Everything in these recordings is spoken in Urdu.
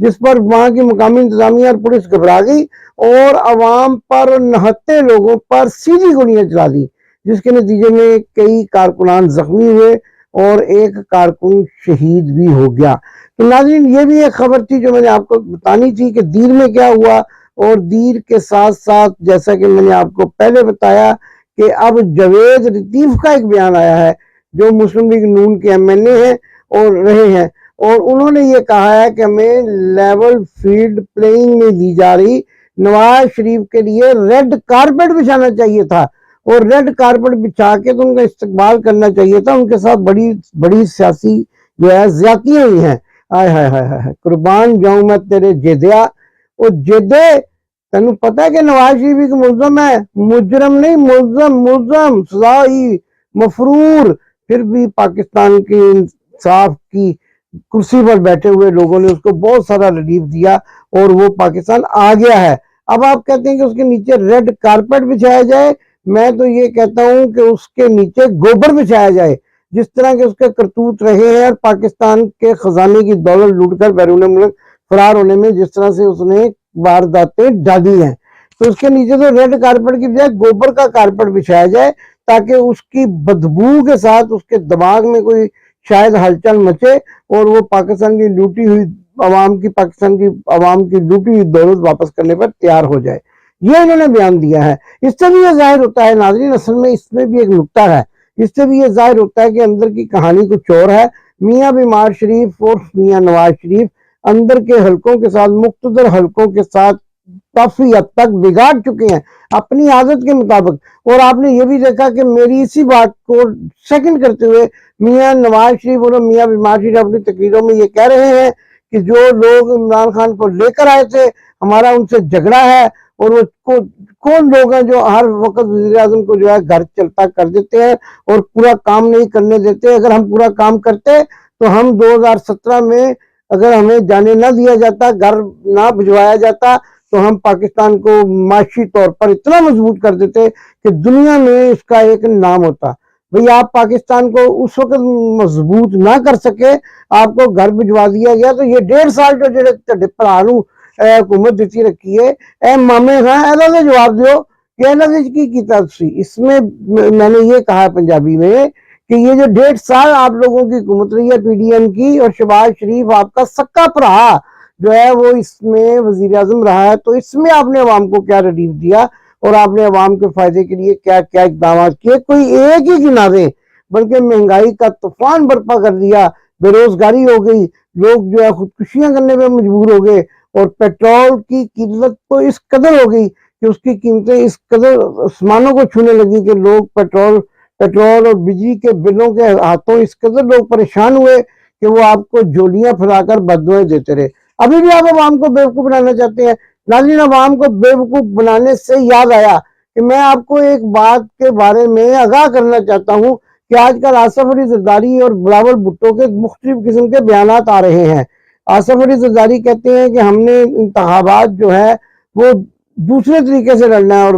جس پر وہاں کی مقامی انتظامیہ اور پولیس گھبرا گئی اور عوام پر نہتے لوگوں پر سیدھی گولیاں چلا دی، جس کے نتیجے میں کئی کارکنان زخمی ہوئے اور ایک کارکن شہید بھی ہو گیا۔ تو ناظرین یہ بھی ایک خبر تھی جو میں نے آپ کو بتانی تھی کہ دیر میں کیا ہوا، اور دیر کے ساتھ ساتھ جیسا کہ میں نے آپ کو پہلے بتایا کہ اب جاوید لطیف کا ایک بیان آیا ہے جو مسلم لیگ نون کے MLA ہیں اور رہے ہیں، اور انہوں نے یہ کہا ہے کہ ہمیں لیول فیلڈ پلینگ نہیں دی جا رہی، نواز شریف کے لیے ریڈ کارپٹ بچھانا چاہیے تھا، اور ریڈ کارپٹ بچھا کے تو ان کا استقبال کرنا چاہیے تھا، ان کے ساتھ بڑی بڑی سیاسی جو ہے زیادتیاں ہوئی ہیں۔ آئے ہائے ہائے ہائے، قربان جاؤں میں تیرے جیدیا، وہ جیدے تینوں پتہ ہے کہ نواز شریف ایک ملزم ہے، مجرم نہیں، ملزم سزائی مفرور، پھر بھی پاکستان کی انصاف کی کرسی پر بیٹھے ہوئے لوگوں نے اس کو بہت سارا ریلیف دیا اور وہ پاکستان آ گیا ہے۔ اب آپ کہتے ہیں کہ اس کے نیچے ریڈ کارپٹ بچھایا جائے، میں تو یہ کہتا ہوں کہ اس کے نیچے گوبر بچھایا جائے، جس طرح کے اس کے کرتوت رہے ہیں اور پاکستان کے خزانے کی دولت لوٹ کر بیرون ملک فرار ہونے میں جس طرح سے اس نے وارداتیں ڈالی ہیں، تو اس کے نیچے تو ریڈ کارپٹ کی بجائے گوبر کا کارپٹ بچھایا جائے تاکہ اس کی بدبو کے ساتھ اس کے دماغ میں کوئی شاید ہلچل مچے اور وہ پاکستان کی لوٹی ہوئی پاکستان کی عوام کی لوٹی ہوئی دولت واپس کرنے پر تیار ہو جائے۔ یہ انہوں نے بیان دیا ہے۔ اس سے بھی یہ ظاہر ہوتا ہے ناظرین، اصل میں اس میں بھی ایک نکتہ ہے، اس سے بھی یہ ظاہر ہوتا ہے کہ اندر کی کہانی کچھ اور ہے۔ میاں بیمار شریف اور میاں نواز شریف اندر کے حلقوں کے ساتھ، مقتدر حلقوں کے ساتھ کافی حد تک بگاڑ چکے ہیں اپنی عادت کے مطابق، اور آپ نے یہ بھی دیکھا کہ میری اسی بات کو سیکنڈ کرتے ہوئے میاں نواز شریف اور میاں بیمار شریف اپنی تقریروں میں یہ کہہ رہے ہیں کہ جو لوگ عمران خان کو لے کر آئے تھے ہمارا ان سے جھگڑا ہے، اور وہ کون لوگ ہیں جو ہر وقت وزیر اعظم کو جو ہے گھر چلتا کر دیتے ہیں اور پورا کام نہیں کرنے دیتے۔ اگر ہم پورا کام کرتے تو ہم 2017 میں اگر ہمیں جانے نہ دیا جاتا، گھر نہ بھجوایا جاتا، تو ہم پاکستان کو معاشی طور پر اتنا مضبوط کر دیتے کہ دنیا میں اس کا ایک نام ہوتا۔ بھئی آپ پاکستان کو اس وقت مضبوط نہ کر سکے، آپ کو گھر بھجوا دیا گیا، تو یہ 1.5 سال جو جڑے تڑے پرانوں حکومت دیتی رکھی ہے، اے مامے خان ایلا دے جواب دیو کہ ایلا دے کی کیتا تسی۔ اس میں میں نے یہ کہا پنجابی میں کہ یہ جو 1.5 سال آپ لوگوں کی حکومت رہی ہے PDM کی، اور شہباز شریف آپ کا سکا بھرا جو ہے وہ اس میں وزیر اعظم رہا ہے، تو اس میں آپ نے عوام کو کیا ریلیف دیا اور آپ نے عوام کے فائدے کے لیے کیا کیا اقدامات کیے؟ کوئی ایک ہی گنا دیں، بلکہ مہنگائی کا طوفان برپا کر دیا، بے روزگاری ہو گئی، لوگ جو ہے خودکشیاں کرنے پہ مجبور ہو گئے، اور پیٹرول کی قیمت تو اس قدر ہو گئی کہ اس کی قیمتیں اس قدر آسمانوں کو چھونے لگی کہ لوگ پیٹرول اور بجلی کے بلوں کے ہاتھوں اس قدر لوگ پریشان ہوئے کہ وہ آپ کو جولیاں پھیلا کر بددعائیں دیتے رہے۔ ابھی بھی آپ عوام کو بیوقوف بنانا چاہتے ہیں۔ ناظرین، عوام کو بیوقوف بنانے سے یاد آیا کہ میں آپ کو ایک بات کے بارے میں آگاہ کرنا چاہتا ہوں کہ آج کل آصف علی زرداری اور بلاول بھٹو کے مختلف قسم کے بیانات آ رہے ہیں۔ آصف علی زرداری کہتے ہیں کہ ہم نے انتخابات جو ہے وہ دوسرے طریقے سے لڑنا ہے، اور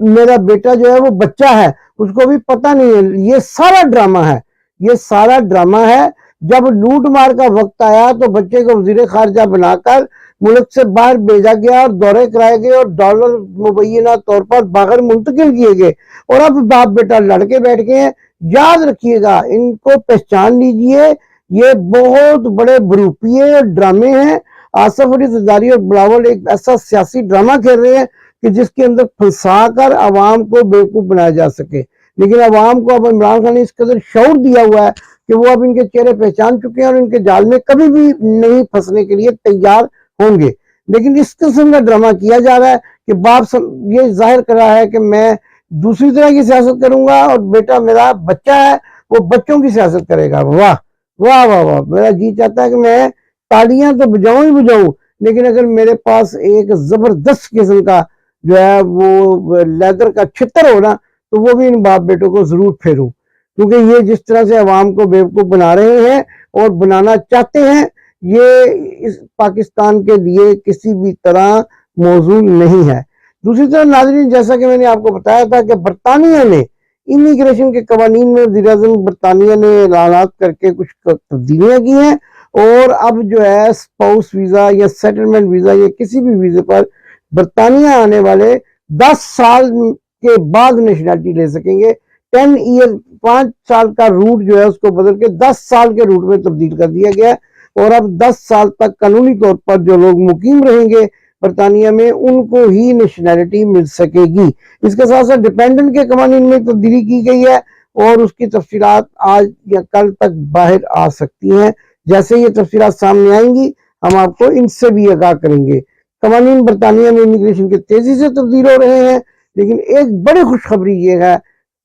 میرا بیٹا جو ہے وہ بچہ ہے، اس کو بھی پتہ نہیں ہے، یہ سارا ڈرامہ ہے، یہ سارا ڈرامہ ہے۔ جب لوٹ مار کا وقت آیا تو بچے کو وزیر خارجہ بنا کر ملک سے باہر بھیجا گیا اور دورے کرائے گئے اور ڈالر مبینہ طور پر باہر منتقل کیے گئے، اور اب باپ بیٹا لڑ کے بیٹھ گئے ہیں۔ یاد رکھیے گا، ان کو پہچان لیجئے، یہ بہت بڑے بروپیے اور ڈرامے ہیں۔ آصف علی زرداری اور بلاول ایک ایسا سیاسی ڈرامہ کھیل رہے ہیں کہ جس کے اندر پھنسا کر عوام کو بیوقوف بنایا جا سکے، لیکن عوام کو اب عمران خان نے اس قدر شعور دیا ہوا ہے کہ وہ اب ان کے چہرے پہچان چکے ہیں اور ان کے جال میں کبھی بھی نہیں پھنسنے کے لیے تیار ہوں گے۔ لیکن اس قسم کا ڈرامہ کیا جا رہا ہے کہ باپ یہ ظاہر کر رہا ہے کہ میں دوسری طرح کی سیاست کروں گا اور بیٹا میرا بچہ ہے وہ بچوں کی سیاست کرے گا۔ واہ واہ واہ واہ، میرا جی چاہتا ہے کہ میں تالیاں تو بجاؤں ہی بجاؤں، لیکن اگر میرے پاس ایک زبردست قسم کا جو ہے وہ لیدر کا چھتر ہو نا تو وہ بھی ان باپ بیٹوں کو ضرور پھیروں، کیونکہ یہ جس طرح سے عوام کو بیوقوف بنا رہے ہیں اور بنانا چاہتے ہیں، یہ اس پاکستان کے لیے کسی بھی طرح موزوں نہیں ہے۔ دوسری طرف ناظرین، جیسا کہ میں نے آپ کو بتایا تھا کہ برطانیہ نے امیگریشن کے قوانین میں وزیر اعظم برطانیہ نے اعلانات کر کے کچھ تبدیلیاں کی ہیں، اور اب جو ہے اسپاؤس ویزا یا سیٹلمنٹ ویزا یا کسی بھی ویزے پر برطانیہ آنے والے 10 سال کے بعد نیشنلٹی لے سکیں گے. 10 ایئر 5 سال کا روٹ جو ہے اس کو بدل کے 10 سال کے روٹ میں تبدیل کر دیا گیا ہے. اور اب 10 سال تک قانونی طور پر جو لوگ مقیم رہیں گے برطانیہ میں ان کو ہی نیشنلٹی مل سکے گی. اس کے ساتھ ساتھ ڈیپینڈنٹ کے قوانین میں تبدیلی کی گئی ہے اور اس کی تفصیلات آج یا کل تک باہر آ سکتی ہیں. جیسے یہ تفصیلات سامنے آئیں گی ہم آپ کو ان سے بھی آگاہ کریں گے. قوانین برطانیہ میں امیگریشن کے تیزی سے تبدیل ہو رہے ہیں، لیکن ایک بڑی خوشخبری یہ ہے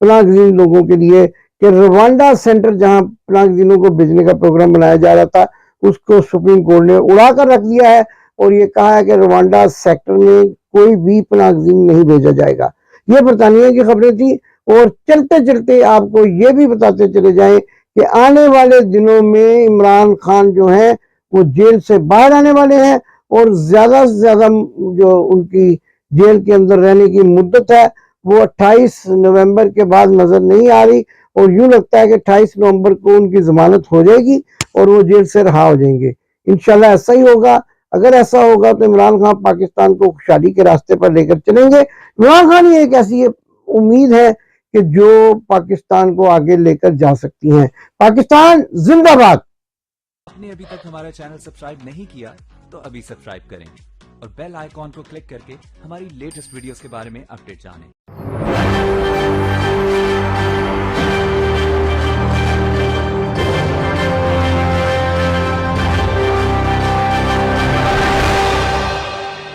پناہ گزین لوگوں کے لیے کہ روانڈا سینٹر جہاں پناہ گزینوں کو بھیجنے کا پروگرام بنایا جا رہا تھا اس کو سپریم کورٹ نے اڑا کر رکھ دیا ہے اور یہ کہا ہے کہ روانڈا سیکٹر میں کوئی بھی پناہ گزین نہیں بھیجا جائے گا. یہ برطانیہ کی خبریں تھیں. اور چلتے چلتے آپ کو یہ بھی بتاتے چلے جائیں کہ آنے والے دنوں میں عمران خان جو ہیں وہ جیل سے باہر آنے والے ہیں اور زیادہ سے زیادہ جو ان کی جیل کے اندر رہنے کی مدت ہے وہ 28 نومبر کے بعد نظر نہیں آ رہی اور یوں لگتا ہے کہ 28 نومبر کو ان کی ضمانت ہو جائے گی اور وہ جیل سے رہا ہو جائیں گے. انشاءاللہ ایسا ہی ہوگا. اگر ایسا ہوگا تو عمران خان پاکستان کو خوشحالی کے راستے پر لے کر چلیں گے. عمران خان یہ ایک ایسی امید ہے کہ جو پاکستان کو آگے لے کر جا سکتی ہیں. پاکستان زندہ باد. آپ نے ابھی تک ہمارا چینل سبسکرائب نہیں کیا تو ابھی سبسکرائب کریں اور بیل آئیکن کو کلک کر کے ہماری لیٹسٹ ویڈیوز کے بارے میں اپڈیٹ جانیں.